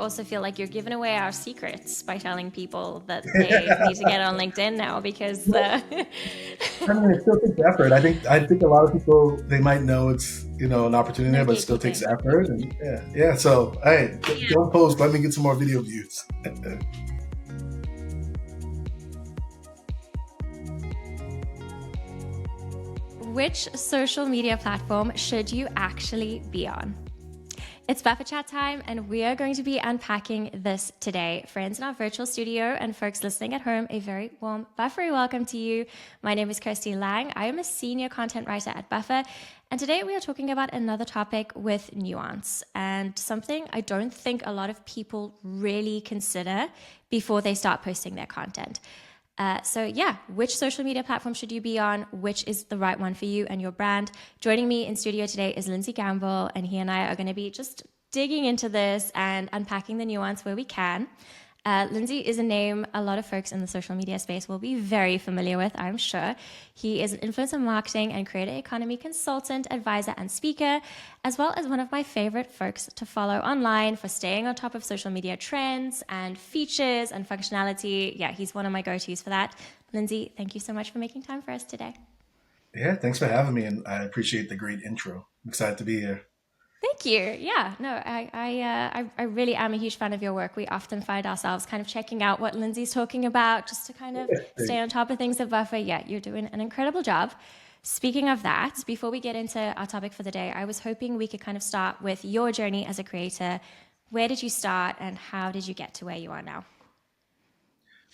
also feel like you're giving away our secrets by telling people that they need to get on LinkedIn now because I mean, it still takes effort. I think a lot of people they might know it's an opportunity no there, but it still takes gatekeeping. effort. And yeah. So hey, don't post. Let me get some more video views. Which social media platform should you actually be on? It's Buffer Chat time, and we are going to be unpacking this today. Friends in our virtual studio and folks listening at home, a very warm Buffery welcome to you. My name is Kirsty Lang. I am a senior content writer at Buffer, and today we are talking about another topic with nuance and something I don't think a lot of people really consider before they start posting their content. Which social media platform should you be on? Which is the right one for you and your brand? Joining me in studio today is Lindsey Gamble, and he and I are going to be just digging into this and unpacking the nuance where we can. Lindsey is a name a lot of folks in the social media space will be very familiar with, I'm sure. He is an influencer marketing and creator economy consultant, advisor, and speaker, as well as one of my favorite folks to follow online for staying on top of social media trends and features and functionality. Yeah, he's one of my go-tos for that. Lindsey, thank you so much for making time for us today. Yeah, thanks for having me, and I appreciate the great intro. I'm excited to be here. Thank you. Yeah, no, I really am a huge fan of your work. We often find ourselves kind of checking out what Lindsey's talking about just to kind of stay on top of things at Buffer. Yeah, you're doing an incredible job. Speaking of that, before we get into our topic for the day, I was hoping we could kind of start with your journey as a creator. Where did you start and how did you get to where you are now?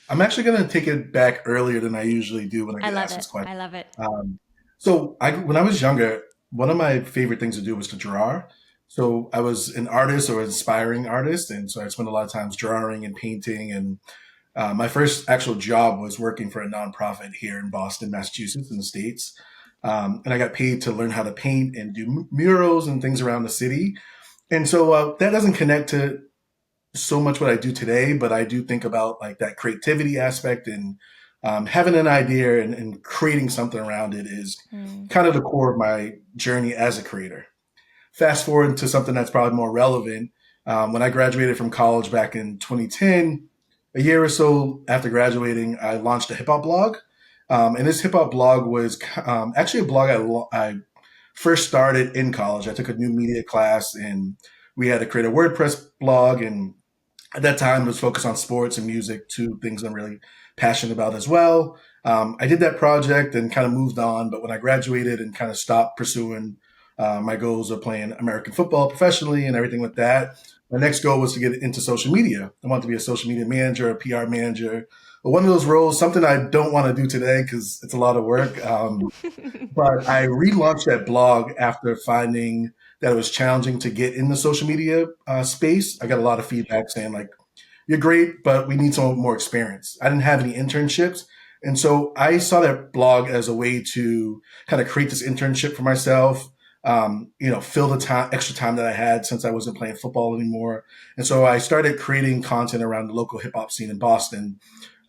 I'm actually going to take it back earlier than I usually do when I I get love asked it. this question. I love it. When I was younger, one of my favorite things to do was to draw. So I was an artist or inspiring artist, and so I spent a lot of times drawing and painting. And my first actual job was working for a nonprofit here in Boston, Massachusetts, in the States. And I got paid to learn how to paint and do murals and things around the city. And so that doesn't connect to so much what I do today, but I do think about like that creativity aspect and having an idea and creating something around it is kind of the core of my journey as a creator. Fast forward to something that's probably more relevant. When I graduated from college back in 2010, a year or so after graduating, I launched a hip hop blog. And this hip hop blog was actually a blog I first started in college. I took a new media class and we had to create a WordPress blog. And at that time, it was focused on sports and music, two things I'm really passionate about as well. I did that project and kind of moved on. But when I graduated and kind of stopped pursuing my goals of playing American football professionally and everything with that, my next goal was to get into social media. I wanted to be a social media manager, a PR manager, but one of those roles, something I don't want to do today because it's a lot of work. But I relaunched that blog after finding that it was challenging to get in the social media space. I got a lot of feedback saying like, "You're great, but we need some more experience." I didn't have any internships, and so I saw that blog as a way to kind of create this internship for myself. Fill the extra time that I had since I wasn't playing football anymore, and so I started creating content around the local hip hop scene in Boston,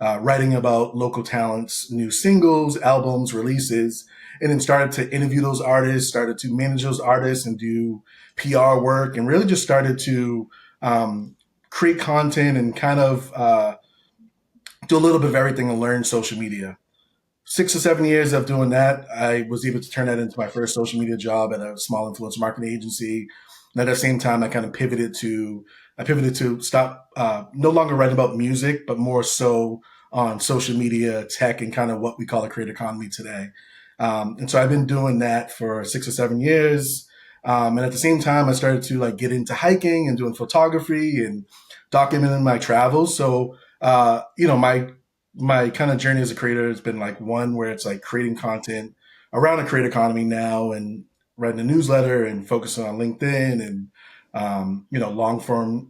writing about local talents, new singles, albums, releases, and then started to interview those artists, started to manage those artists and do PR work, and really just started to create content and kind of do a little bit of everything and learn social media. 6 or 7 years of doing that, I was able to turn that into my first social media job at a small influencer marketing agency. And at the same time, I pivoted to stop, no longer writing about music, but more so on social media, tech, and kind of what we call a creator economy today. And so I've been doing that for 6 or 7 years. And at the same time, I started to like get into hiking and doing photography and documenting my travels. So, my kind of journey as a creator has been like one where it's like creating content around a creator economy now and writing a newsletter and focusing on LinkedIn and, long form,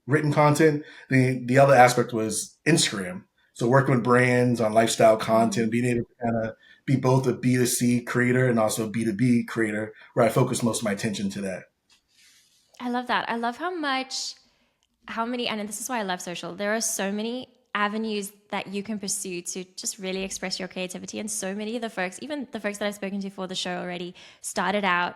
written content. The other aspect was Instagram. So working with brands on lifestyle content, being able to kind of be both a B2C creator and also a B2B creator where I focus most of my attention to that. I love that. I love how many, and this is why I love social. There are so many avenues that you can pursue to just really express your creativity. And so many of the folks, even the folks that I've spoken to for the show already, started out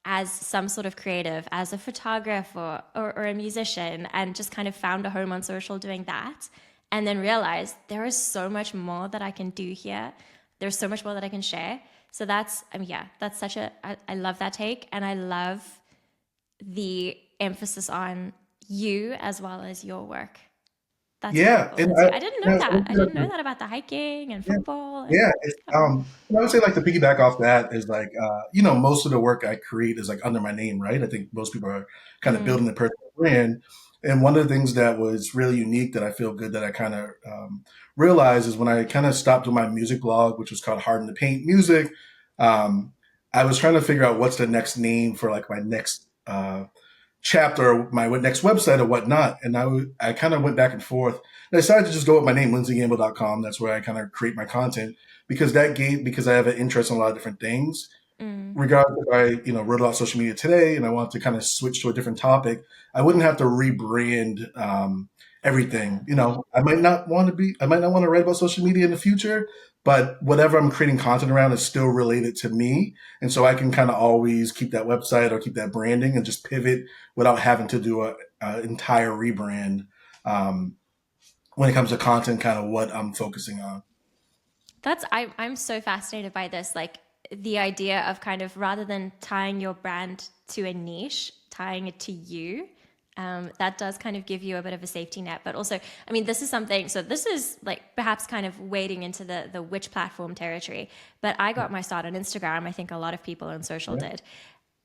as some sort of creative, as a photographer or a musician, and just kind of found a home on social doing that. And then realized there is so much more that I can do here. There's so much more that I can share. So that's, I mean, yeah, that's such a, I love that take. And I love the emphasis on you as well as your work. That's Yeah, incredible, and Lindsay. I didn't know that. I didn't know I, that about the hiking and yeah, football. And yeah. yeah. I would say like to piggyback off that is like, most of the work I create is like under my name, right? I think most people are kind of Mm, building their personal brand. And one of the things that was really unique that I feel good that I kind of realized is when I kind of stopped with my music blog, which was called Hard in the Paint Music. Um, I was trying to figure out what's the next name for like my next chapter or my next website or whatnot. And I kind of went back and forth. And I decided to just go with my name, lindseygamble.com. That's where I kind of create my content because because I have an interest in a lot of different things. mm, Regardless if I, wrote about social media today and I want to kind of switch to a different topic, I wouldn't have to rebrand yeah. everything. I might not want to write about social media in the future, but whatever I'm creating content around is still related to me. And so I can kind of always keep that website or keep that branding and just pivot without having to do a entire rebrand when it comes to content, kind of what I'm focusing on. I'm so fascinated by this, like the idea of kind of rather than tying your brand to a niche, tying it to you. That does kind of give you a bit of a safety net, but also, I mean, this is something. So this is like perhaps kind of wading into the which platform territory. But I got my start on Instagram. I think a lot of people on social Yeah. did,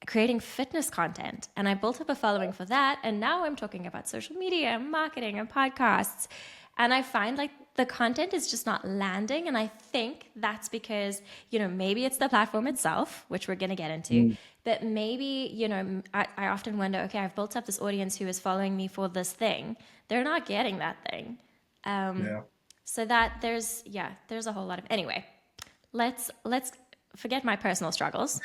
creating fitness content, and I built up a following for that. And now I'm talking about social media and marketing and podcasts. And I find like the content is just not landing. And I think that's because, maybe it's the platform itself, which we're going to get into. Mm. But maybe, I often wonder, okay, I've built up this audience who is following me for this thing. They're not getting that thing. Yeah. So that there's a whole lot of, anyway, let's forget my personal struggles.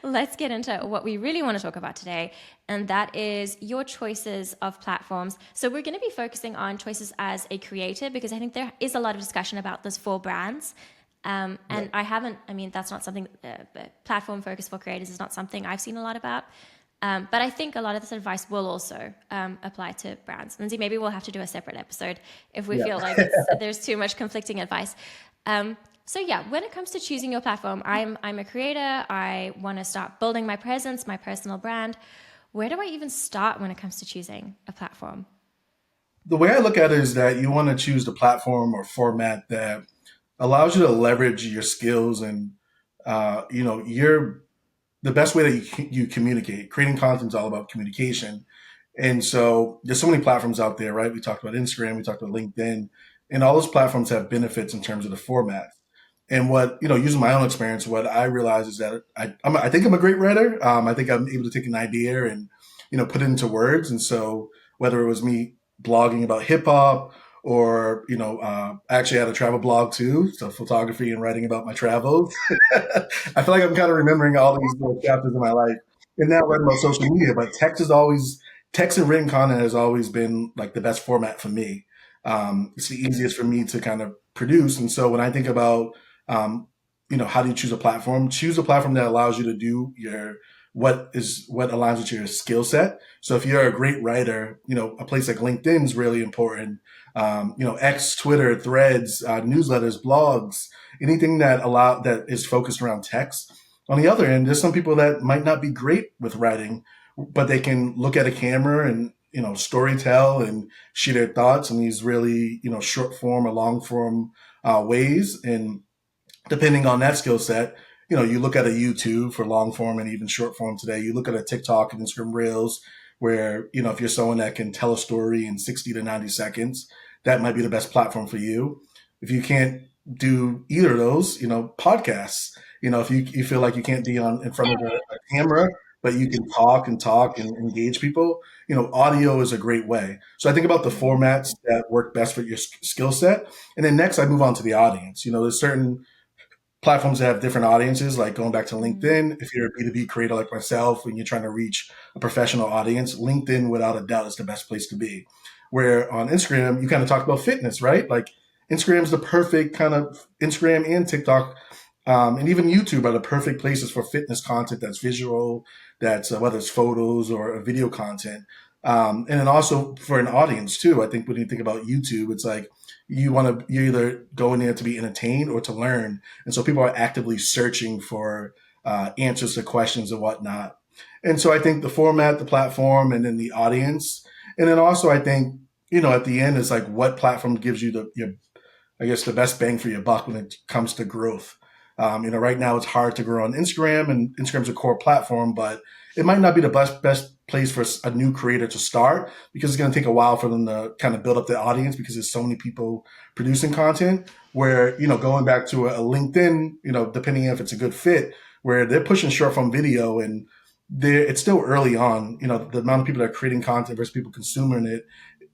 Let's get into what we really want to talk about today, and that is your choices of platforms. So we're going to be focusing on choices as a creator because I think there is a lot of discussion about this for brands. Yeah. And I mean, that's not something, platform focus for creators is not something I've seen a lot about. But I think a lot of this advice will also apply to brands. Lindsay, maybe we'll have to do a separate episode if we feel like there's too much conflicting advice. So yeah, when it comes to choosing your platform, I'm a creator. I want to start building my presence, my personal brand. Where do I even start when it comes to choosing a platform? The way I look at it is that you want to choose the platform or format that allows you to leverage your skills and your the best way that you communicate. Creating content is all about communication, and so there's so many platforms out there, right? We talked about Instagram, we talked about LinkedIn, and all those platforms have benefits in terms of the format. And what, using my own experience, what I realize is that I think I'm a great writer. I think I'm able to take an idea and, put it into words. And so whether it was me blogging about hip hop or, I actually had a travel blog too. So photography and writing about my travels. I feel like I'm kind of remembering all these little chapters in my life and now writing about social media, but text and written content has always been like the best format for me. It's the easiest for me to kind of produce. And so when I think about um, how do you choose a platform? Choose a platform that allows you to do what aligns with your skill set. So if you're a great writer, a place like LinkedIn is really important. X, Twitter, Threads, newsletters, blogs, anything that is focused around text. On the other end, there's some people that might not be great with writing, but they can look at a camera and story tell and share their thoughts in these really short form or long form ways. And depending on that skill set, you look at a YouTube for long form and even short form today. You look at a TikTok and Instagram Reels, where if you're someone that can tell a story in 60 to 90 seconds, that might be the best platform for you. If you can't do either of those, podcasts. If you feel like you can't be on in front of a camera, but you can talk and engage people, audio is a great way. So I think about the formats that work best for your skill set. And then next I move on to the audience. There's certain platforms that have different audiences, like going back to Mm, LinkedIn. If you're a B2B creator like myself and you're trying to reach a professional audience, LinkedIn without a doubt is the best place to be. Where on Instagram, you kind of talk about fitness, right? Like Instagram's the perfect kind of Instagram and TikTok And even YouTube are the perfect places for fitness content that's visual, that's whether it's photos or video content. And then also for an audience too. I think when you think about YouTube, it's like you either go in there to be entertained or to learn, and so people are actively searching for answers to questions and whatnot. And so I think the format, the platform, and then the audience, and then also I think at the end it's like what platform gives you I guess the best bang for your buck when it comes to growth. Right now it's hard to grow on Instagram, and Instagram's a core platform, but it might not be the best place for a new creator to start because it's going to take a while for them to kind of build up their audience because there's so many people producing content. Where going back to a LinkedIn, depending if it's a good fit, where they're pushing short form video and it's still early on. The amount of people that are creating content versus people consuming it,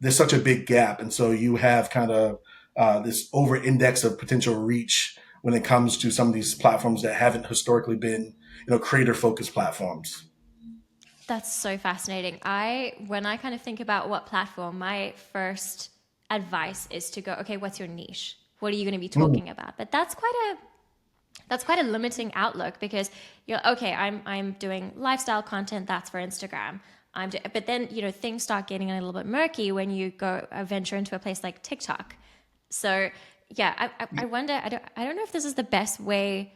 there's such a big gap, and so you have kind of this over index of potential reach when it comes to some of these platforms that haven't historically been, creator focused platforms. That's so fascinating. When I kind of think about what platform, my first advice is to go, okay, what's your niche? What are you going to be Mm. talking about? But that's quite a limiting outlook because you're okay. I'm doing lifestyle content. That's for Instagram. But then things start getting a little bit murky when you go venture into a place like TikTok. So yeah, I wonder. I don't know if this is the best way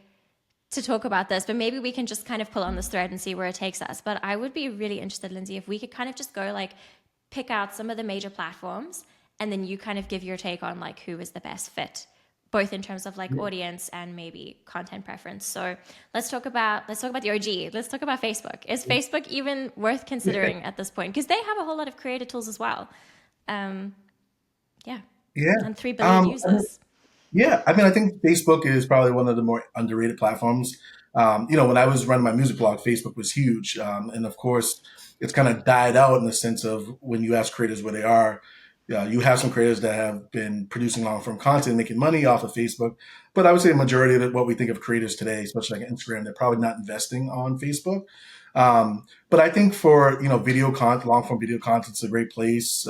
to talk about this, but maybe we can just kind of pull on this thread and see where it takes us. But I would be really interested, Lindsey, if we could kind of just go like pick out some of the major platforms and then you kind of give your take on like who is the best fit, both in terms of like audience and maybe content preference. So let's talk about the OG. Let's talk about Facebook. Is Facebook even worth considering at this point? Because they have a whole lot of creator tools as well. Um, yeah, Yeah. and 3 billion users. Yeah, I mean, I think Facebook is probably one of the more underrated platforms. When I was running my music blog, Facebook was huge, and of course, it's kind of died out in the sense of when you ask creators where they are. You have some creators that have been producing long form content, making money off of Facebook, but I would say a majority of what we think of creators today, especially like Instagram, they're probably not investing on Facebook. But I think for video content, long form video content, is a great place.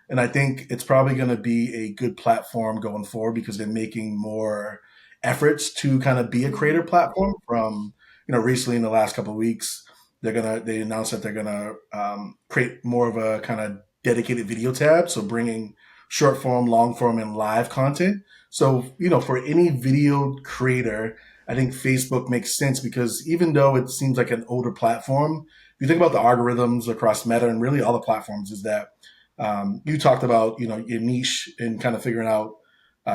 And I think it's probably going to be a good platform going forward because they're making more efforts to kind of be a creator platform. From recently in the last couple of weeks, they announced that they're gonna create more of a kind of dedicated video tab, so bringing short form, long form, and live content. So for any video creator, I think Facebook makes sense because even though it seems like an older platform, if you think about the algorithms across Meta and really all the platforms, is that you talked about your niche and kind of figuring out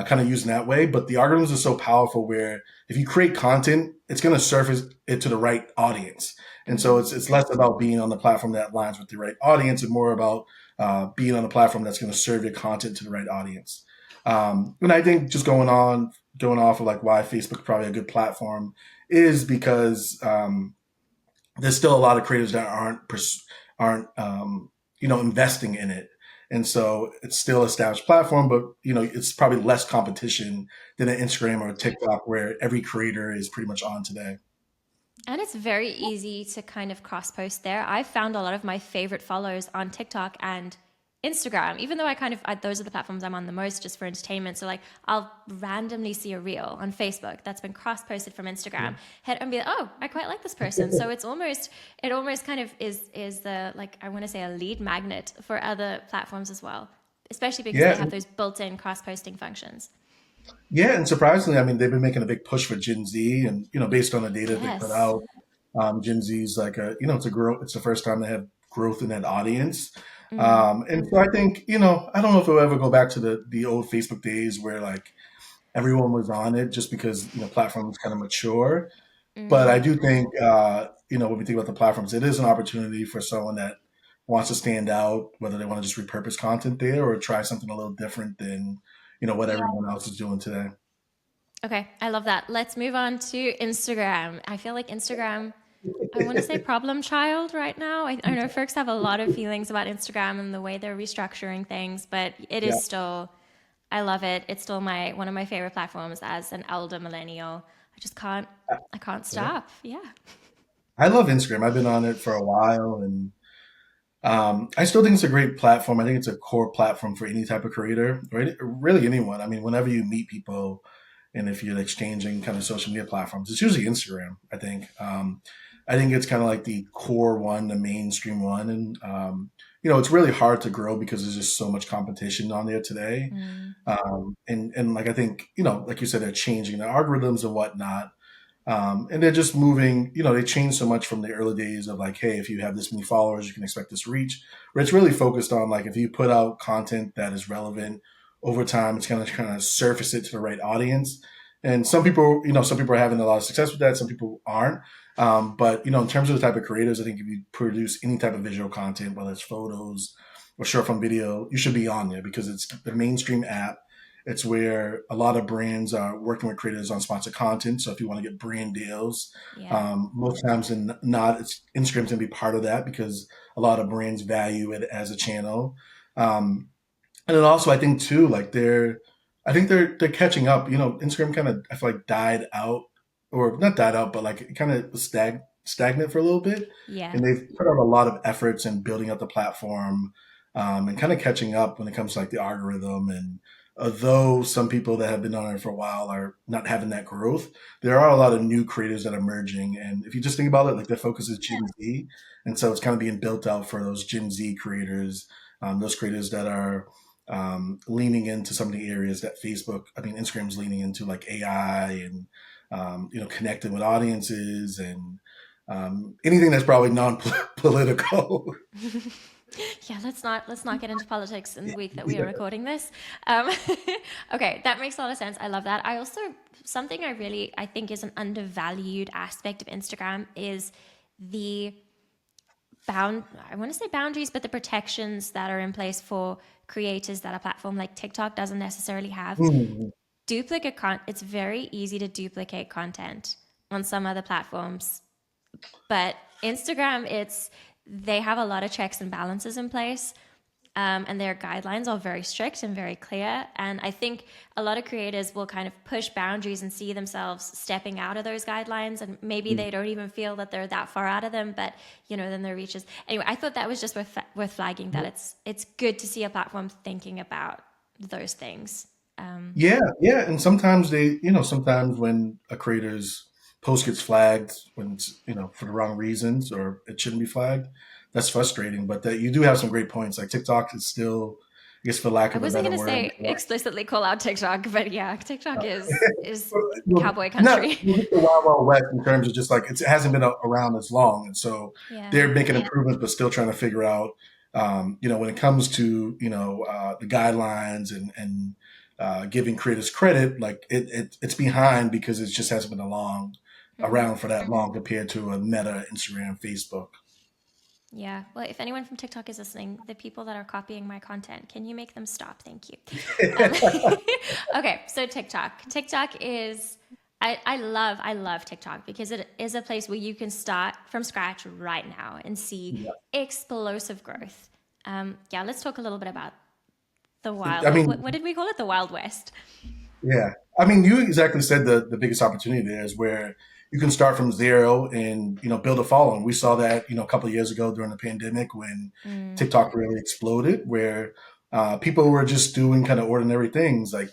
kind of using that way, but the algorithms are so powerful where if you create content, it's going to surface it to the right audience, and so it's less about being on the platform that aligns with the right audience and more about being on a platform that's going to serve your content to the right audience. And I think just going off of like why Facebook is probably a good platform is because there's still a lot of creators that aren't investing in it, and so it's still an established platform, but it's probably less competition than an Instagram or a TikTok where every creator is pretty much on today. And it's very easy to kind of cross post there. I found a lot of my favorite follows on TikTok and Instagram, even though those are the platforms I'm on the most just for entertainment. So like I'll randomly see a reel on Facebook that's been cross posted from Instagram, head and be like, oh, I quite like this person. So it almost kind of is the, like, I want to say a lead magnet for other platforms as well, especially because they Yeah, have those built in cross posting functions. yeah, and surprisingly, I mean, they've been making a big push for Gen Z, and based on the data they put Yes. out, Gen Z is like it's a growth. It's the first time they have growth in that audience, and so I think I don't know if we'll ever go back to the old Facebook days where like everyone was on it just because platforms kind of mature. But I do think when we think about the platforms, it is an opportunity for someone that wants to stand out, whether they want to just repurpose content there or try something a little different than what everyone else is doing today. Okay, I love that. Let's move on to Instagram. I feel like Instagram, I want to say problem child right now. I know folks have a lot of feelings about Instagram and the way they're restructuring things, but it Yeah. is still, I love it. It's still one of my favorite platforms as an elder millennial. I can't Yeah. stop. Yeah. I love Instagram. I've been on it for a while, and I still think it's a great platform. I think it's a core platform for any type of creator, right? Really anyone. I mean, whenever you meet people, and if you're exchanging kind of social media platforms, it's usually Instagram. I think it's kind of like the core one, the mainstream one, and it's really hard to grow because there's just so much competition on there today. Mm. And like I think like you said, they're changing the algorithms and whatnot. And they're just moving, they changed so much from the early days of like, hey, if you have this many followers, you can expect this reach. Where it's really focused on like if you put out content that is relevant over time, it's going to kind of surface it to the right audience. And some people are having a lot of success with that. Some people aren't. But in terms of the type of creators, I think if you produce any type of visual content, whether it's photos or short form video, you should be on there because it's the mainstream app. It's where a lot of brands are working with creators on sponsored content. So if you want to get brand deals, Yeah. most times and not, Instagram's gonna be part of that because a lot of brands value it as a channel. Um, and then also, I think too, like they're catching up. Instagram kind of I feel like died out, or not died out, but like it kind of was stagnant for a little bit. Yeah. And they've put out a lot of efforts in building up the platform, and kind of catching up when it comes to like the algorithm. And although some people that have been on it for a while are not having that growth, there are a lot of new creators that are emerging. And if you just think about it, like their focus is Gen Z, and so it's kind of being built out for those Gen Z creators, those creators that are leaning into some of the areas that Instagram's leaning into, like AI and connecting with audiences and anything that's probably non-political. Yeah, let's not get into politics in the week that we are Yeah. recording this. Um, okay, that makes a lot of sense. I love that. I also something I think is an undervalued aspect of Instagram is the I want to say boundaries, but the protections that are in place for creators that a platform like TikTok doesn't necessarily have. Mhm. It's very easy to duplicate content on some other platforms, but Instagram, they have a lot of checks and balances in place, and their guidelines are very strict and very clear. And I think a lot of creators will kind of push boundaries and see themselves stepping out of those guidelines, and maybe they don't even feel that they're that far out of them. But then their reaches. Anyway, I thought that was just worth flagging that it's good to see a platform thinking about those things. Yeah, yeah, and sometimes sometimes when a creator's post gets flagged when it's for the wrong reasons or it shouldn't be flagged, that's frustrating. But that you do have some great points. Like TikTok is still, I guess, for lack I of a wasn't better gonna word, say explicitly call out TikTok, but yeah, TikTok is well, cowboy not country. well, just the Wild Wild West in terms of just like it hasn't been around as long, and so Yeah. they're making improvements, but still trying to figure out, when it comes to the guidelines and giving creators credit, like it's behind because it just hasn't been around for that long compared to a Meta, Instagram, Facebook. Yeah. Well, if anyone from TikTok is listening, the people that are copying my content, can you make them stop? Thank you. Um, okay, so TikTok. TikTok is I love TikTok because it is a place where you can start from scratch right now and see Yeah. explosive growth. Yeah, let's talk a little bit about the wild. I What mean, did we call it? The Wild West. yeah. I mean, you exactly said the biggest opportunity there is where you can start from zero and, build a following. We saw that, a couple of years ago during the pandemic when Mm, TikTok really exploded, where people were just doing kind of ordinary things like,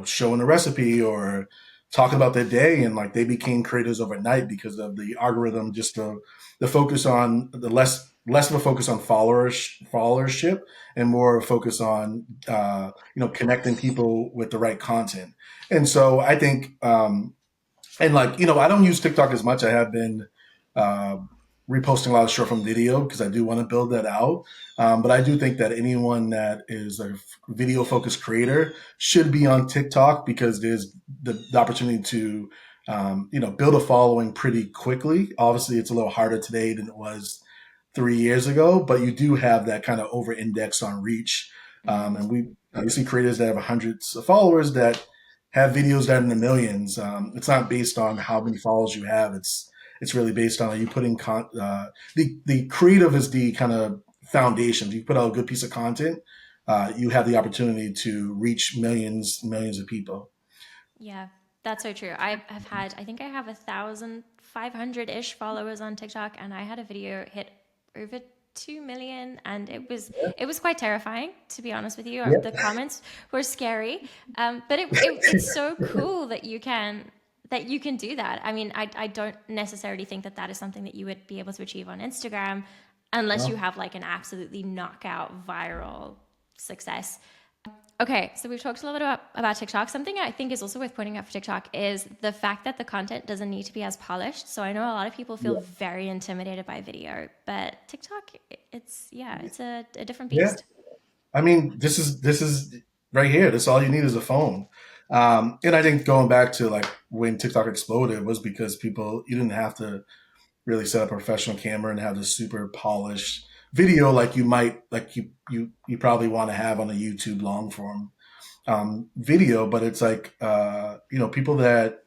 showing a recipe or talking about their day. And like they became creators overnight because of the algorithm, just the focus on less of a focus on followership and more of a focus on connecting people with the right content. And so I think, and like I don't use TikTok as much. I have been uh, reposting a lot of short form video because I do want to build that out. But I do think that anyone that is a video focused creator should be on TikTok because there's the opportunity to build a following pretty quickly. Obviously, it's a little harder today than it was 3 years ago, but you do have that kind of over index on reach. mm, And you see creators that have hundreds of followers that have videos that are in the millions. It's not based on how many followers you have. It's really based on are you putting the creative is the kind of foundation. If you put out a good piece of content, you have the opportunity to reach millions of people. yeah, that's so true. I think I have 1,500 ish followers on TikTok, and I had a video hit over 2 million, and it was quite terrifying, to be honest with you. The Yeah. comments were scary, but it's so cool that you can do that. I mean, I don't necessarily think that that is something that you would be able to achieve on Instagram unless you Well, have like an absolutely knockout viral success. Okay, so we've talked a little bit about TikTok. Something I think is also worth pointing out for TikTok is the fact that the content doesn't need to be as polished. So I know a lot of people feel yeah. very intimidated by video, but TikTok, it's a different Yeah. beast. I mean, this is right here. This all you need is a phone. And I think going back to like when TikTok exploded was because people you didn't have to really set up a professional camera and have this super polished video like you might like you probably want to have on a YouTube long form video. But it's like people that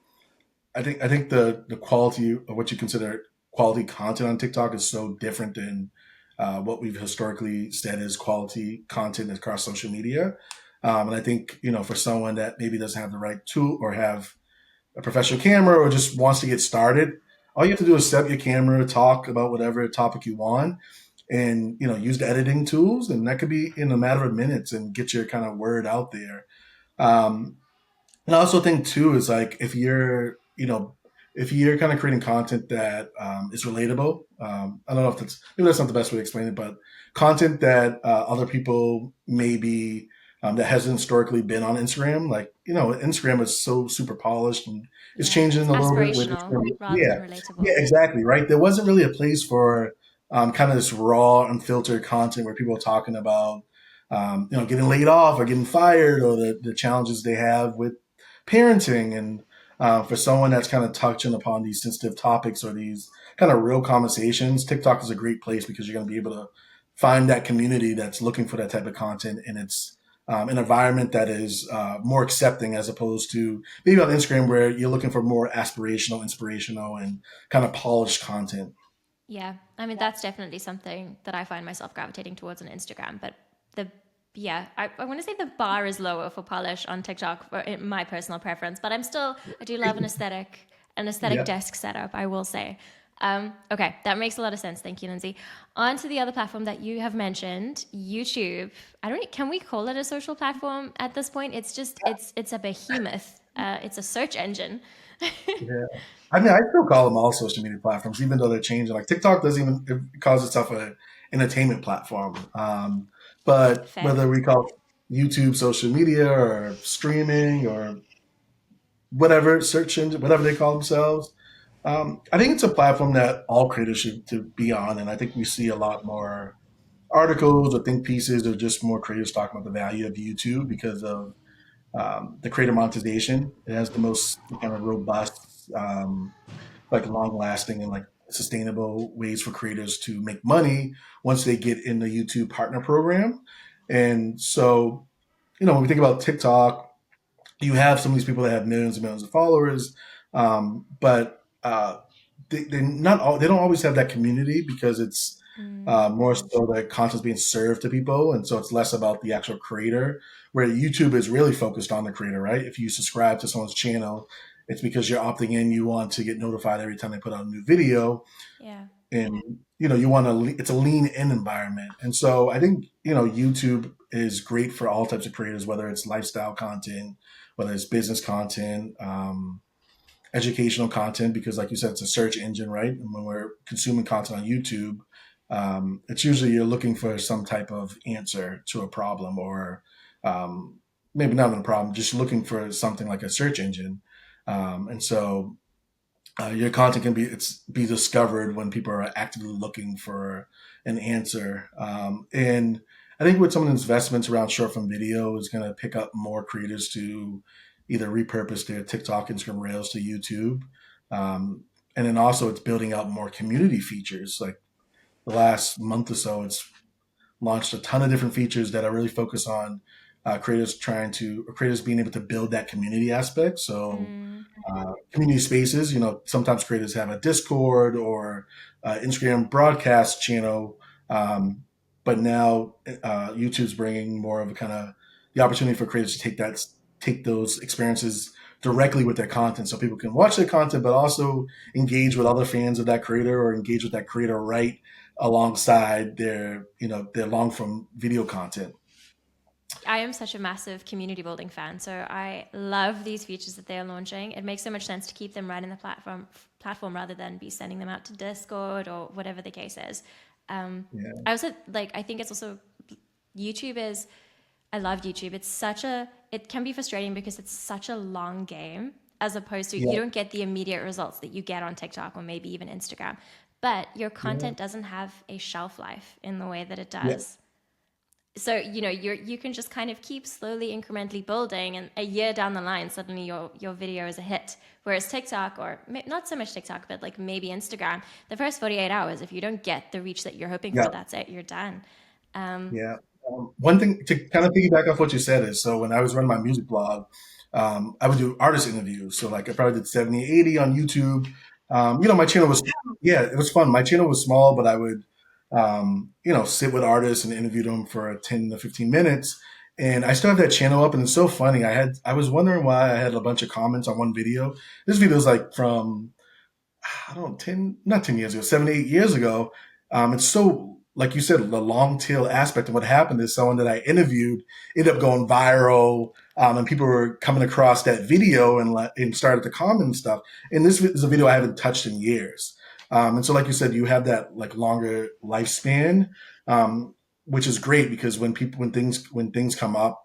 I think the quality of what you consider quality content on TikTok is so different than what we've historically said is quality content across social media. And I think for someone that maybe doesn't have the right tool or have a professional camera or just wants to get started, all you have to do is set up your camera, talk about whatever topic you want, and use the editing tools, and that could be in a matter of minutes and get your kind of word out there. Um, and I also think too is like if you're kind of creating content that is relatable. I don't know if that's not the best way to explain it, but content that other people maybe that hasn't historically been on Instagram. Like Instagram is so super polished and it's Yeah, changing it's a little bit with aspirational Instagram. rather than Yeah, yeah, relatable. exactly. Right. There wasn't really a place for kind of this raw, unfiltered content where people are talking about getting laid off or getting fired or the challenges they have with parenting. And for someone that's kind of touching upon these sensitive topics or these kind of real conversations, TikTok is a great place because you're going to be able to find that community that's looking for that type of content. And it's an environment that is more accepting as opposed to maybe on Instagram where you're looking for more aspirational, inspirational, and kind of polished content. Yeah, I mean that's definitely something that I find myself gravitating towards on Instagram. But the yeah, I want to say the bar is lower for polish on TikTok, for in my personal preference. But I do love an aesthetic Yeah. desk setup. I will say. Okay, that makes a lot of sense. Thank you, Lindsay. On to the other platform that you have mentioned, YouTube. I don't. Can we call it a social platform at this point? It's a behemoth. It's a search engine. Yeah. I mean, I still call them all social media platforms, even though they're changing. Like TikTok doesn't even it calls itself a entertainment platform. But Fair. whether we call YouTube social media or streaming or whatever search engine, whatever they call themselves, I think it's a platform that all creators should to be on. And I think we see a lot more articles or think pieces or just more creators talking about the value of YouTube because of the creator monetization. It has the most kind of robust, like long lasting and like sustainable ways for creators to make money once they get in the YouTube partner program. And so, when we think about TikTok, you have some of these people that have millions and millions of followers, but they not all they don't always have that community because it's more so that content's being served to people, and so it's less about the actual creator. Where YouTube is really focused on the creator, right? If you subscribe to someone's channel, it's because you're opting in. You want to get notified every time they put out a new video, Yeah. and you want to. It's a lean in environment, and so I think YouTube is great for all types of creators, whether it's lifestyle content, whether it's business content. Educational content because like you said it's a search engine, right? And when we're consuming content on YouTube, it's usually you're looking for some type of answer to a problem or maybe not even a problem, just looking for something like a search engine. And so your content can be discovered when people are actively looking for an answer. And I think with some of the investments around short form video is going to pick up more creators to either repurpose their TikTok, Instagram Reels to YouTube. And then also it's building out more community features. Like the last month or so, it's launched a ton of different features that are really focused on creators being able to build that community aspect. So community spaces. Sometimes creators have a Discord or Instagram broadcast channel, but now YouTube's bringing more of a kind of the opportunity for creators to take those experiences directly with their content, so people can watch their content, but also engage with other fans of that creator or engage with that creator right alongside their long form video content. I am such a massive community building fan, so I love these features that they're launching. It makes so much sense to keep them right in the platform rather than be sending them out to Discord or whatever the case is. Yeah, I also like. I think it's also YouTube is. I love YouTube. It can be frustrating because it's such a long game as opposed to you yeah, don't get the immediate results that you get on TikTok or maybe even Instagram. But your yeah, content doesn't have a shelf life in the way that it yeah, does. So you can just kind of keep slowly incrementally building, and a year down the line suddenly your video is a hit. Whereas TikTok, or not so much TikTok, but like maybe Instagram, the first 48 hours, if you don't get the reach that you're hoping for, yeah. that's it, you're done. Yeah. One thing to kind of piggyback off what you said is, so when I was running my music blog, I would do artist interviews. So like I probably did 70, 80 on YouTube. My channel was, yeah, it was fun. My channel was small, but I would, sit with artists and interview them for 10 to 15 minutes. And I still have that channel up, and it's so funny. I was wondering why I had a bunch of comments on one video. This video is like from, I don't know, 10, not 10 years ago, 7, 8 years ago. It's so, like you said, the long tail aspect of what happened is someone that I interviewed ended up going viral. And people were coming across that video and started to comment and stuff. And this is a video I haven't touched in years. And so, like you said, you have that like longer lifespan, um, which is great because when things come up,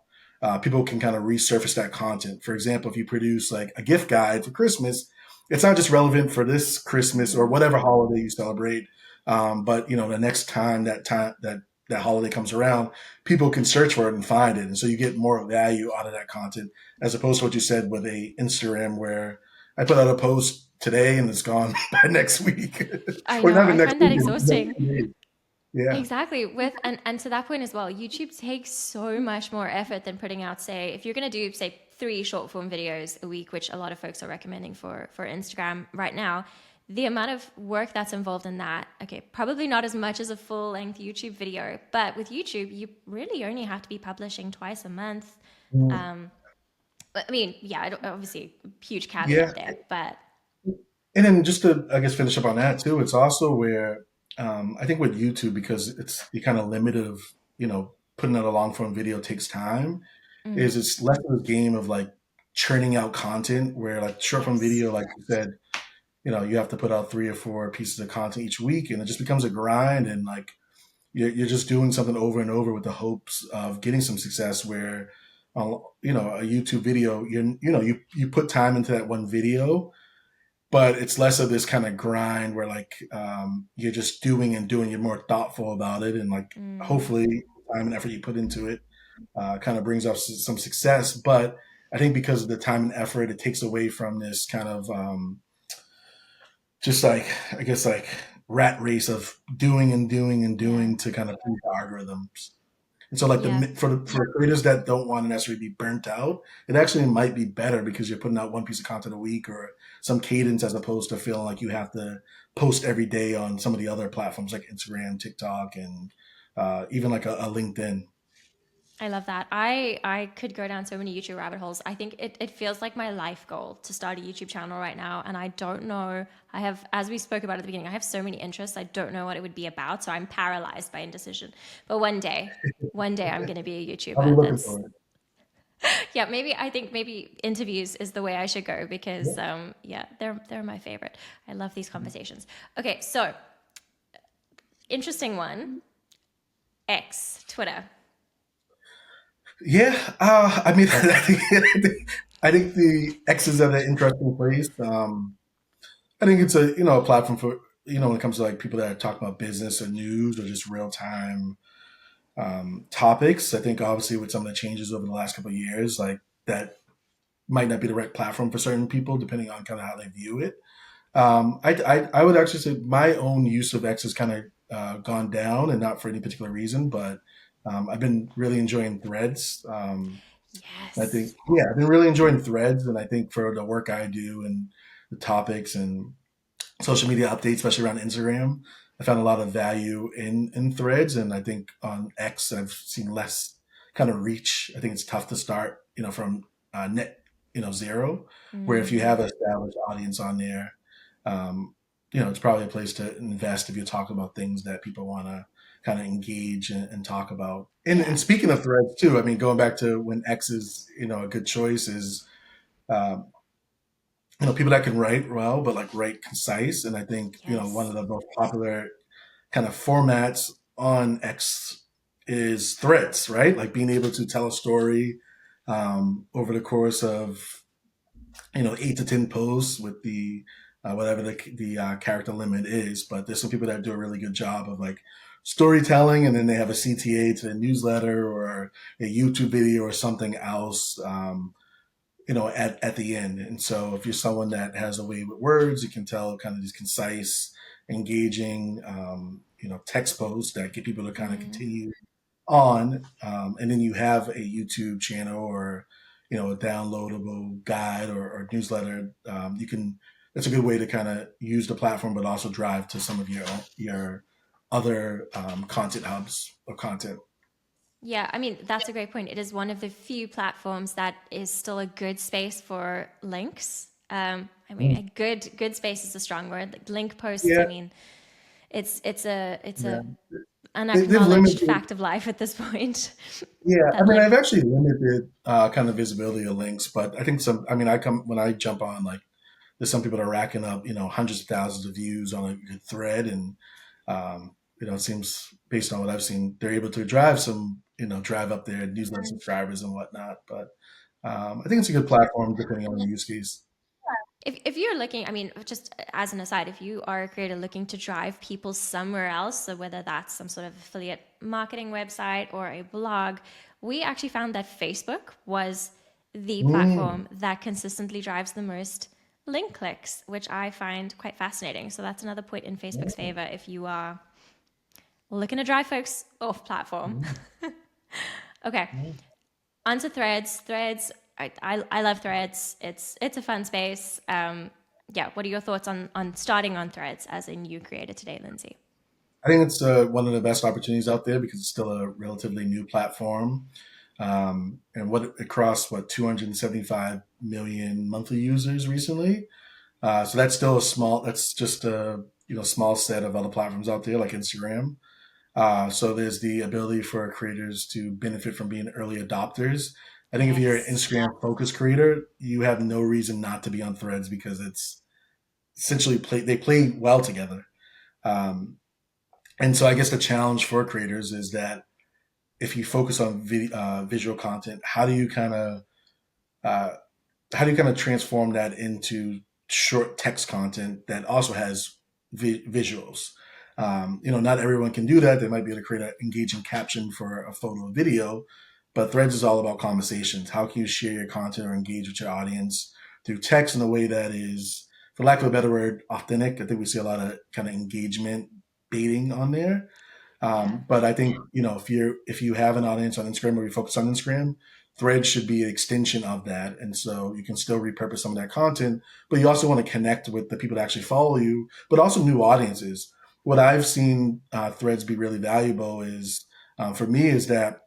people can kind of resurface that content. For example, if you produce like a gift guide for Christmas, it's not just relevant for this Christmas or Mm, whatever holiday you celebrate, but the next time that holiday comes around, people can search for it and find it, and so you get more value out of that content as opposed to what you said with a Instagram where I put out a post today and it's gone by next week, I or know. not even I next find week, that it's next exhausting. 2 days. Yeah, Exactly. And to that point as well, YouTube takes so much more effort than putting out, say, if you're going to do, say, 3 short form videos a week, which a lot of folks are recommending for Instagram right now, the amount of work that's involved in that, okay, probably not as much as a full length YouTube video, but with YouTube, you really only have to be publishing twice a month. mm, Um, I mean, yeah, obviously, huge yeah. caveat there, but And then just to, I guess, finish up on that too, it's also where I think with YouTube, because it's you kind of limited of, putting out a long form video takes time, is it's less of a game of like churning out content where like short form yes. video, like you said, you have to put out 3 or 4 pieces of content each week, and it just becomes a grind, and like you're just doing something over and over with the hopes of getting some success. Where, a YouTube video, you put time into that one video, but it's less of this kind of grind where like you're just doing and doing. You're more thoughtful about it, and like Mm, hopefully the time and effort you put into it kind of brings up some success. But I think because of the time and effort, it takes away from this kind of just like, I guess, like rat race of doing and doing and yeah. doing to kind of please the algorithms. And so, like Yeah. for creators that don't want to necessarily be burnt out, it actually might be better because you're putting out one piece of content a week or some cadence, as opposed to feeling like you have to post every day on some of the other platforms like Instagram, TikTok, and even like a LinkedIn. I love that. I could go down so many YouTube rabbit holes. I think it feels like my life goal to start a YouTube channel right now. And I don't know. I have, as we spoke about at the beginning, I have so many interests. I don't know what it would be about. So I'm paralyzed by indecision. But one day I'm going to be a I'll be YouTuber. looking That's, for it. yeah, I think maybe interviews is the way I should go Yeah. because, yeah, they're my favorite. I love these conversations. Okay. So interesting one. X, Twitter. Yeah, I mean, I think the X is at an interesting place. I think it's a platform for when it comes to like people that are talking about business or news or just real time topics. I think obviously with some of the changes over the last couple of years, like that might not be the right platform for certain people depending on kind of how they view it. I would actually say my own use of X has kind of gone down, and not for any particular reason, but I've been really enjoying Threads. I think, Yes. yeah, I've been really enjoying Threads, and I think for the work I do and the topics and social media updates, especially around Instagram, I found a lot of value in Threads, and I think on X I've seen less kind of reach. I think it's tough to start, from net, zero. Where if you Mm, have an established audience on there, um, it's probably a place to invest if you talk about things that people want to kind of engage and talk about. And Yeah. speaking of threads too, I mean, going back to when X is, a good choice is, um, people that can write well, but like write concise. And I think, one Yes. of the most popular kind of formats on X is threads, right? Like being able to tell a story over the course of 8 to 10 posts with the whatever the character limit is. But there's some people that do a really good job of like storytelling, and then they have a CTA to a newsletter or a YouTube video or something else. At the end. And so if you're someone that has a way with words, you can tell kind of these concise, engaging, text posts that get people to kind of Mm. continue on. And then you have a YouTube channel or, a downloadable guide or newsletter. That's a good way to kind of use the platform, but also drive to some of your other content hubs or content. Yeah, I mean, that's a great point. It is one of the few platforms that is still a good space for links. I mean, Mm. a good space is a strong word. Like link posts, I Yeah, mean, it's a yeah. They've unacknowledged limited. fact of life at this point. Yeah, I That mean, like I've actually limited kind of visibility of links, but I think I mean, when I jump on, like, there's some people that are racking up, hundreds of thousands of views on a good thread, and it seems based on what I've seen, they're able to drive up their newsletter subscribers and whatnot. But I think it's a good platform depending on the use case. if you're looking, I mean, just as an aside, if you are a creator looking to drive people somewhere else, so whether that's some sort of affiliate marketing website or a blog, we actually found that Facebook was the Mm, platform that consistently drives the most link clicks, which I find quite fascinating. So that's another point in Facebook's mm, favor if you are looking to drive folks off platform. mm, Okay, mm. onto threads. Threads, I love threads. It's a fun space. Yeah, what are your thoughts on starting on threads as a new creator today, Lindsay? I think it's one of the best opportunities out there because it's still a relatively new platform. And across 275 million monthly users recently. So that's just a small set of other platforms out there like Instagram. So there's the ability for creators to benefit from being early adopters. I think if you're an Yes. Instagram focused creator, you have no reason not to be on Threads because it's essentially they play well together. Um, and so I guess the challenge for creators is that if you focus on visual content, uh, how do you kind of transform that into short text content that also has visuals? Not everyone can do that. They might be able to create an engaging caption for a photo or video, but Threads is all about conversations. How can you share your content or engage with your audience through text in a way that is, for lack of a better word, authentic? I think we see a lot of kind of engagement baiting on there. Yeah. But I think if you have an audience on Instagram or you focus on Instagram, Threads should be an extension of that, and so you can still repurpose some of that content. But you also want to connect with the people that actually follow you, but also new audiences. What I've seen Threads be really valuable is for me is that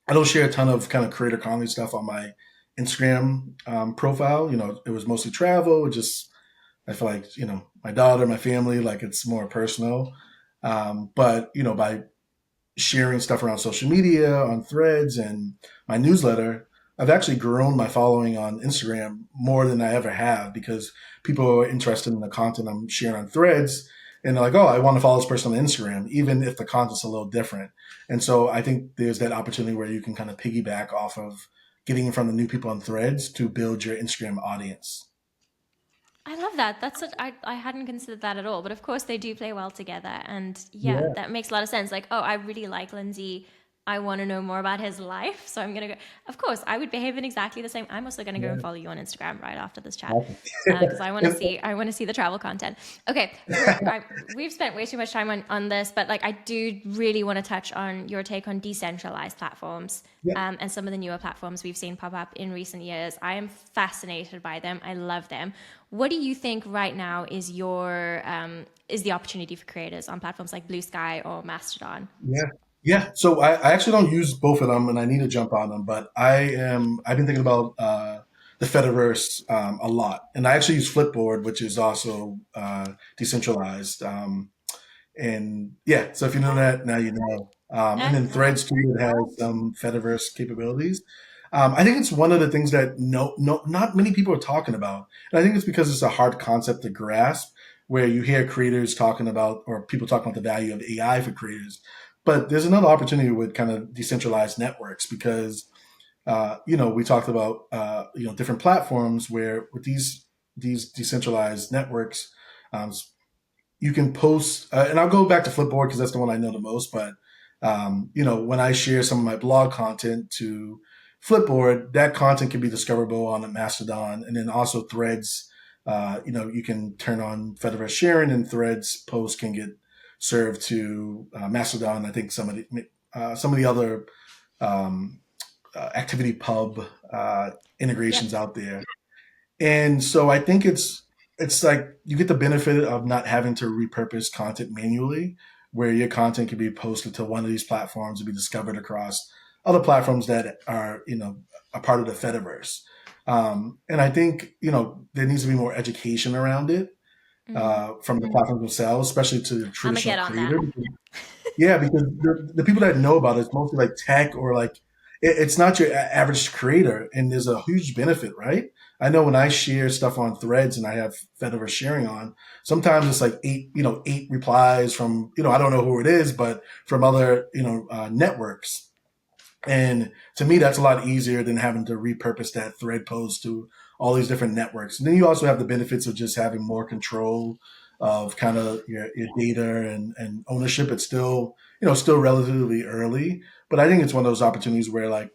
I don't share a ton of kind of creator comedy stuff on my Instagram profile. It was mostly travel, just I feel like my daughter, my family, like it's more personal. But by sharing stuff around social media, on threads, and my newsletter, I've actually grown my following on Instagram more than I ever have because people are interested in the content I'm sharing on threads. And they're like, oh, I want to follow this person on Instagram, even if the content's a little different. And so I think there's that opportunity where you can kind of piggyback off of getting in front of new people on threads to build your Instagram audience. I love that. I hadn't considered that at all. But of course, they do play well together. And yeah, Yeah. that makes a lot of sense. Like, oh, I really like Lindsay. I want to know more about his life. So I'm going to go. Of course, I would behave in exactly the same. I'm also going to go and Yeah. follow you on Instagram right after this chat Awesome. because And- I want to see the travel content. Okay. We've spent way too much time on this, but like, I do really want to touch on your take on decentralized platforms. yeah. And some of the newer platforms we've seen pop up in recent years. I am fascinated by them. I love them. What do you think right now is the opportunity for creators on platforms like Blue Sky or Mastodon? Yeah. Yeah. So I actually don't use both of them and I need to jump on them, but I've been thinking about the Fediverse a lot, and I actually use Flipboard, which is also decentralized. And yeah, so if you know that, now you know. And then Excellent. Threads too, it has some Fediverse capabilities. I think it's one of the things that not many people are talking about, and I think it's because it's a hard concept to grasp. Where you hear creators talking about, or people talking about the value of AI for creators, but there's another opportunity with kind of decentralized networks because we talked about different platforms where with these decentralized networks, um, you can post, and I'll go back to Flipboard because that's the one I know the most. But when I share some of my blog content to Flipboard, that content can be discoverable on a Mastodon, and then also Threads. You can turn on Fediverse sharing, and Threads posts can get served to Mastodon. I think some of the other um, activity pub Yep. integrations out there. And so I think it's like you get the benefit of not having to repurpose content manually, where your content can be posted to one of these platforms and be discovered across other platforms that are a part of the Fediverse. And I think there needs to be more education around it from the platforms themselves, especially to the I'm gonna traditional get on that. creator. Yeah, because the people that know about it is mostly like tech or like it's not your average creator, and there's a huge benefit, right? I know when I share stuff on Threads and I have Fediverse sharing on, sometimes it's like eight replies from I don't know who it is, but from other networks. And to me, that's a lot easier than having to repurpose that thread post to all these different networks. And then you also have the benefits of just having more control of kind of your data and ownership. It's still relatively early, but I think it's one of those opportunities where like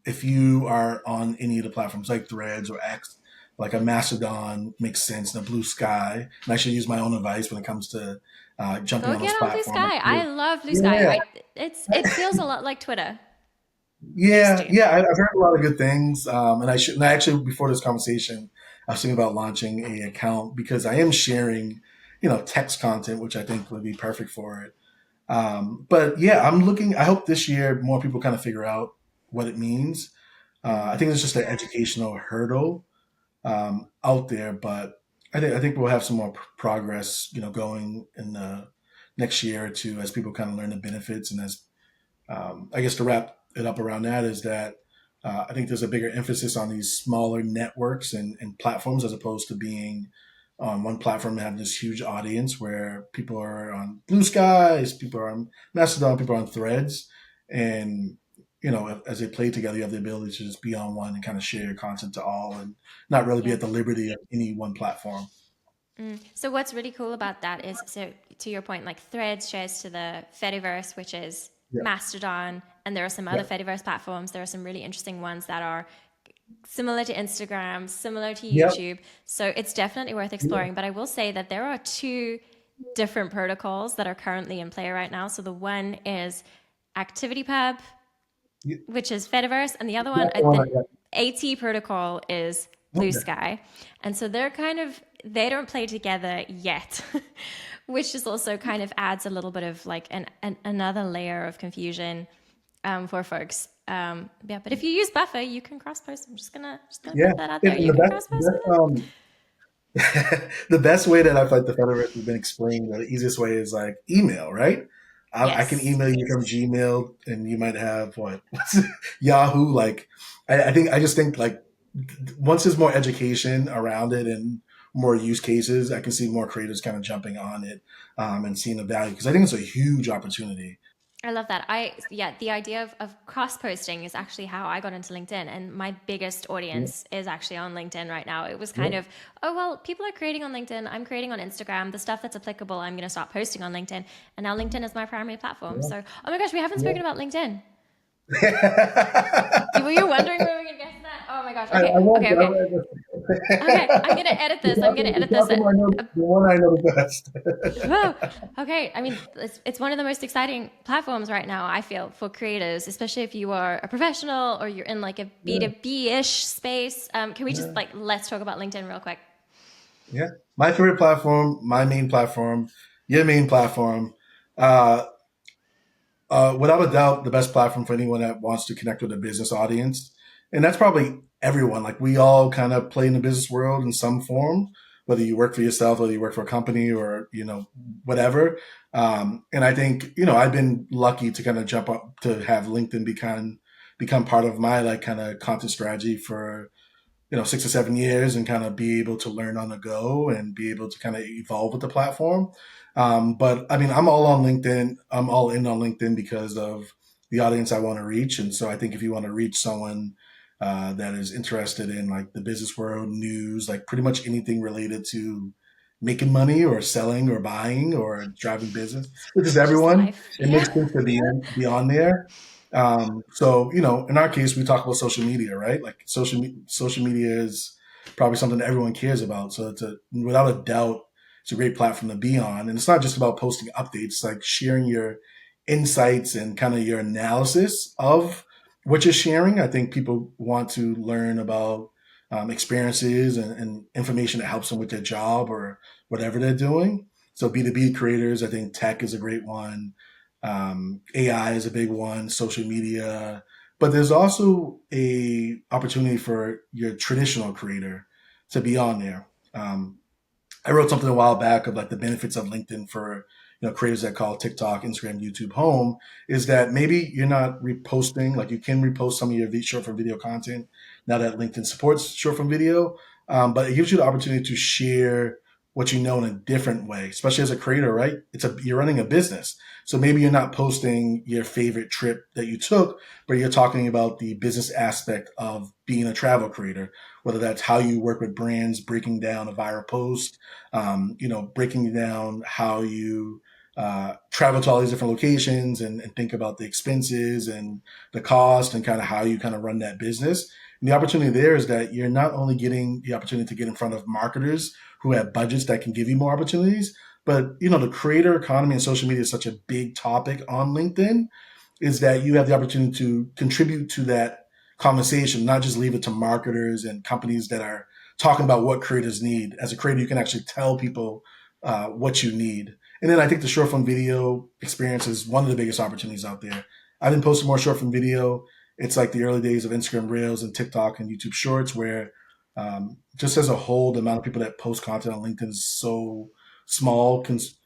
if you are on any of the platforms like Threads or X, like a Mastodon makes sense, and a Blue Sky. And I should use my own advice when it comes to jumping Go on those get on Blue platforms. Sky. I love Blue Sky. Yeah, It feels a lot like Twitter used yeah, to. yeah. I've heard a lot of good things, and I actually before this conversation, I was thinking about launching a account because I am sharing, text content, which I think would be perfect for it. But yeah, I'm looking. I hope this year more people kind of figure out what it means. I think it's just an educational hurdle out there, but I think we'll have some more progress, going in the next year or two as people kind of learn the benefits, and as I guess to wrap it up around that is that I think there's a bigger emphasis on these smaller networks and platforms as opposed to being on one platform and having this huge audience where people are on Blue Skies, people are on Mastodon, people are on Threads, and as they play together, you have the ability to just be on one and kind of share your content to all, and not really be Yeah. at the liberty of any one platform. So what's really cool about that is, so to your point, like Threads shares to the Fediverse, which is Yeah, Mastodon, and there are some other yeah, Fediverse platforms. There are some really interesting ones that are similar to Instagram, similar to yeah, YouTube. So it's definitely worth yeah, exploring. But I will say that there are two different protocols that are currently in play right now. So the one is ActivityPub, yeah. which is Fediverse, and the other one, That's the one the I got. AT protocol is Blue Okay. Sky. And so they don't play together yet, which just also kind of adds a little bit of like another layer of confusion for folks. Yeah, but if you use Buffer, you can cross post. I'm just gonna Yeah, put that out there. and You the can best, cross the post with best, it. the best way that I feel like the Federalists have been explaining, the easiest way is like email, right? I can Yes. email you from Gmail, and you might have what what's it, Yahoo. Like, I just think like once there's more education around it and more use cases, I can see more creators kind of jumping on it and seeing the value because I think it's a huge opportunity. I love that. Yeah, the idea of cross posting is actually how I got into LinkedIn, and my biggest Yeah, audience is actually on LinkedIn right now. It was yeah, kind of, oh well, people are creating on LinkedIn. I'm creating on Instagram. The stuff that's applicable, I'm going to start posting on LinkedIn, and now LinkedIn is my primary platform. yeah, So, oh my gosh, we haven't yeah. spoken about LinkedIn. I, Were you wondering where we were going to get to that? Oh my gosh. I Okay, won't. okay, okay, okay. I'm going to edit You're this. I'm going to talking, edit you're this. talking the one I know the best. Whoa. Okay. I mean, it's one of the most exciting platforms right now, I feel, for creators, especially if you are a professional or you're in like a Yeah, B2B ish space. Can we just yeah, like, let's talk about LinkedIn real quick? yeah. My favorite platform, my main platform, your main platform. Uh, without a doubt, the best platform for anyone that wants to connect with a business audience. And that's probably everyone. Like we all kind of play in the business world in some form, whether you work for yourself, whether you work for a company or, whatever. And I think, I've been lucky to kind of jump up to have LinkedIn become part of my like kind of content strategy for 6 or 7 years and kind of be able to learn on the go and be able to kind of evolve with the platform. But I mean, I'm all on LinkedIn. I'm all in on LinkedIn because of the audience I want to reach. And so I think if you want to reach someone that is interested in like the business world, news, like pretty much anything related to making money or selling or buying or driving business, which is Just everyone, life. it Yeah. makes sense to be on there. So in our case, we talk about social media, right? Like social media is probably something that everyone cares about. So without a doubt, it's a great platform to be on. And it's not just about posting updates, it's like sharing your insights and kind of your analysis of what you're sharing. I think people want to learn about experiences and information that helps them with their job or whatever they're doing. So B2B creators, I think tech is a great one. AI is a big one, social media, but there's also a opportunity for your traditional creator to be on there. I wrote something a while back of like the benefits of LinkedIn for creators that call TikTok, Instagram, YouTube home. Is that maybe you're not reposting, like you can repost some of your short form video content now that LinkedIn supports short form video, but it gives you the opportunity to share what you know in a different way, especially as a creator, right? You're running a business, so maybe you're not posting your favorite trip that you took, but you're talking about the business aspect of being a travel creator, whether that's how you work with brands, breaking down a viral post, breaking down how you travel to all these different locations and think about the expenses and the cost and kind of how you kind of run that business. And the opportunity there is that you're not only getting the opportunity to get in front of marketers who have budgets that can give you more opportunities, but the creator economy and social media is such a big topic on LinkedIn, is that you have the opportunity to contribute to that conversation, not just leave it to marketers and companies that are talking about what creators need. As a creator, you can actually tell people what you need. And then I think the short form video experience is one of the biggest opportunities out there. I've been posting more short form video. It's like the early days of Instagram Reels and TikTok and YouTube Shorts, where just as a whole, the amount of people that post content on LinkedIn is so small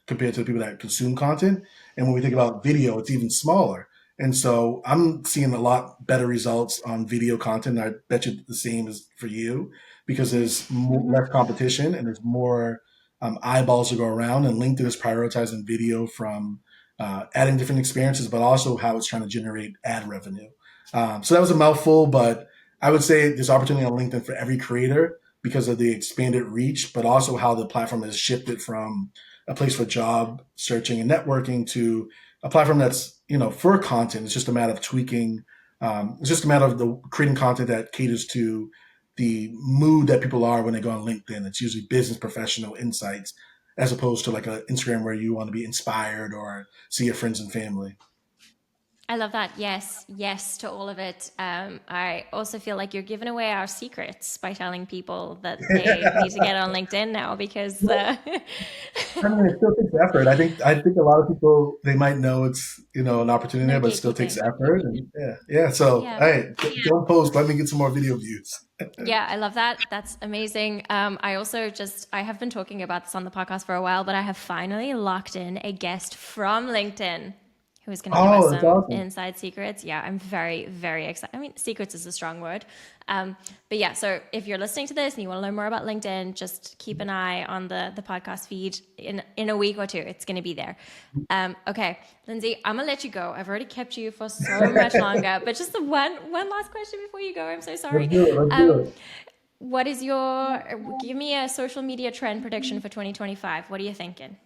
compared to the people that consume content. And when we think about video, it's even smaller. And so I'm seeing a lot better results on video content. I bet you the same is for you because there's less competition and there's more eyeballs to go around. And LinkedIn is prioritizing video from adding different experiences, but also how it's trying to generate ad revenue. So that was a mouthful, but I would say there's opportunity on LinkedIn for every creator because of the expanded reach, but also how the platform has shifted from a place for job searching and networking to a platform that's for content. It's just a matter of tweaking. It's just a matter of creating content that caters to the mood that people are when they go on LinkedIn. It's usually business professional insights as opposed to like an Instagram where you want to be inspired or see your friends and family. I love that. Yes, yes to all of it. I also feel like you're giving away our secrets by telling people that they need to get on LinkedIn now because I mean, it still takes effort. I think a lot of people they might know it's an opportunity no there, but it still takes gatekeeping. effort. And yeah. So Yeah. hey, don't post. Let me get some more video views. Yeah, I love that. That's amazing. I also I have been talking about this on the podcast for a while, but I have finally locked in a guest from LinkedIn who's going to give us Oh, that's some awesome. inside secrets. Yeah, I'm very, very excited. I mean, secrets is a strong word. But yeah, so if you're listening to this and you want to learn more about LinkedIn, just keep an eye on the podcast feed in a week or two. It's going to be there. Okay, Lindsey, I'm going to let you go. I've already kept you for so much longer, but just the one last question before you go. I'm so Let's sorry. do it. Let's do it. What is give me a social media trend prediction for 2025? What are you thinking?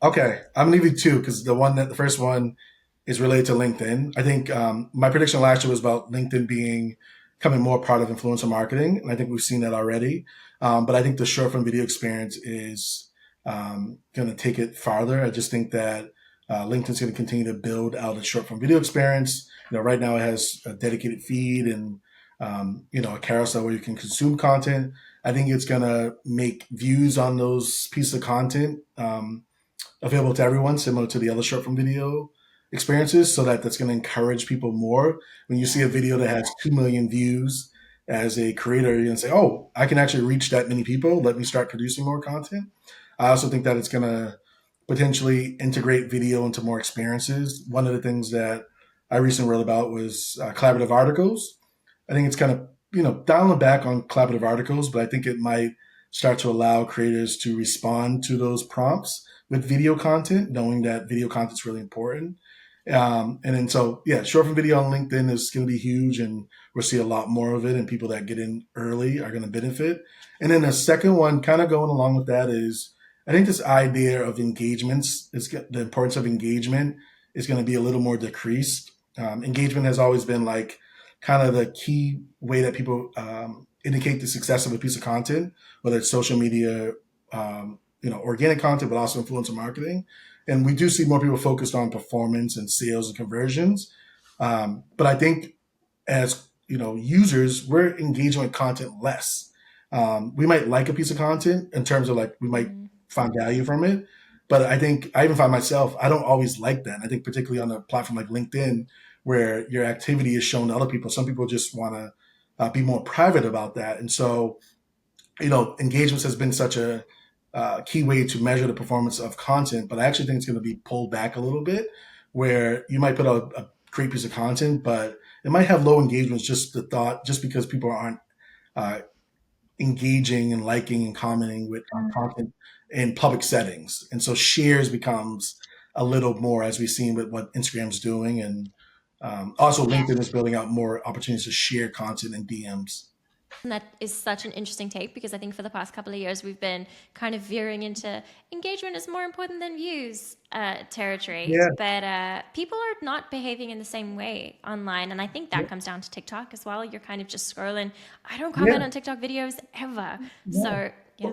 Okay, I'm gonna leave you two because the first one is related to LinkedIn. I think my prediction last year was about LinkedIn becoming more part of influencer marketing, and I think we've seen that already. But I think the short form video experience is going to take it farther. I just think that LinkedIn's going to continue to build out a short form video experience. Right now it has a dedicated feed and a carousel where you can consume content. I think it's going to make views on those pieces of content available to everyone, similar to the other short form video experiences, so that's going to encourage people more. When you see a video that has 2 million views as a creator, you're going to say, oh, I can actually reach that many people. Let me start producing more content. I also think that it's going to potentially integrate video into more experiences. One of the things that I recently wrote about was collaborative articles. I think it's kind of, dialing back on collaborative articles, but I think it might start to allow creators to respond to those prompts with video content, knowing that video content is really important. And then so, yeah, short form video on LinkedIn is going to be huge, and we'll see a lot more of it, and people that get in early are going to benefit. And then the second one, kind of going along with that, is I think this idea of engagements, is the importance of engagement is going to be a little more decreased. Engagement has always been like kind of the key way that people indicate the success of a piece of content, whether it's social media, organic content, but also influencer marketing. And we do see more people focused on performance and sales and conversions. But I think as users, we're engaging with content less. We might like a piece of content in terms of like we might find value from it, but I think I even find myself, I don't always like that. I think particularly on a platform like LinkedIn, where your activity is shown to other people, some people just want to be more private about that. And so, engagements has been such a key way to measure the performance of content, but I actually think it's going to be pulled back a little bit, where you might put out a great piece of content, but it might have low engagements, just because people aren't engaging and liking and commenting with content in public settings. And so shares becomes a little more, as we've seen with what Instagram's doing. And also LinkedIn is building out more opportunities to share content in DMs. And that is such an interesting take, because I think for the past couple of years we've been kind of veering into engagement is more important than views territory. Yeah. But people are not behaving in the same way online. And I think that comes down to TikTok as well. You're kind of just scrolling. I don't comment on TikTok videos ever. Yeah. So, yeah.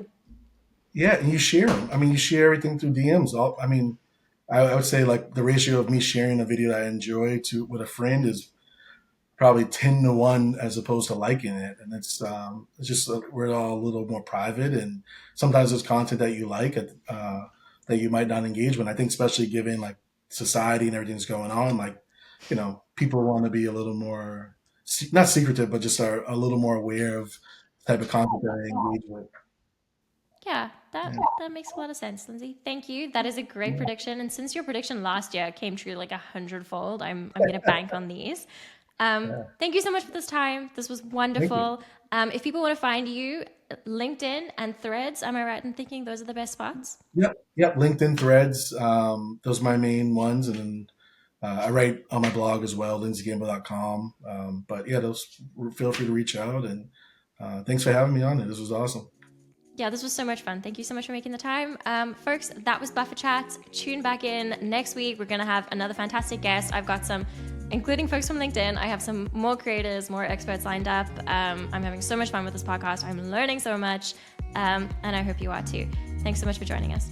Yeah, and you share them. I mean, you share everything through DMs. I would say like the ratio of me sharing a video that I enjoy with a friend is probably 10-1 as opposed to liking it. And it's just we're all a little more private, and sometimes there's content that you like that you might not engage with. I think especially given like society and everything's going on, like, people want to be a little more, not secretive, but just are a little more aware of the type of content that they engage with. Yeah, that makes a lot of sense, Lindsey. Thank you. That is a great prediction. And since your prediction last year came true like 100-fold, I'm going to bank on these. Thank you so much for this time. This was wonderful. If people want to find you, LinkedIn and Threads, am I right in thinking those are the best spots? Yep. LinkedIn, Threads, those are my main ones. And then I write on my blog as well, lindseygamble.com. But yeah, those, feel free to reach out. And thanks for having me on it. This was awesome. Yeah, this was so much fun. Thank you so much for making the time. Folks, that was Buffer Chat. Tune back in next week. We're going to have another fantastic guest. I've got some, including folks from LinkedIn. I have some more creators, more experts lined up. I'm having so much fun with this podcast. I'm learning so much. And I hope you are too. Thanks so much for joining us.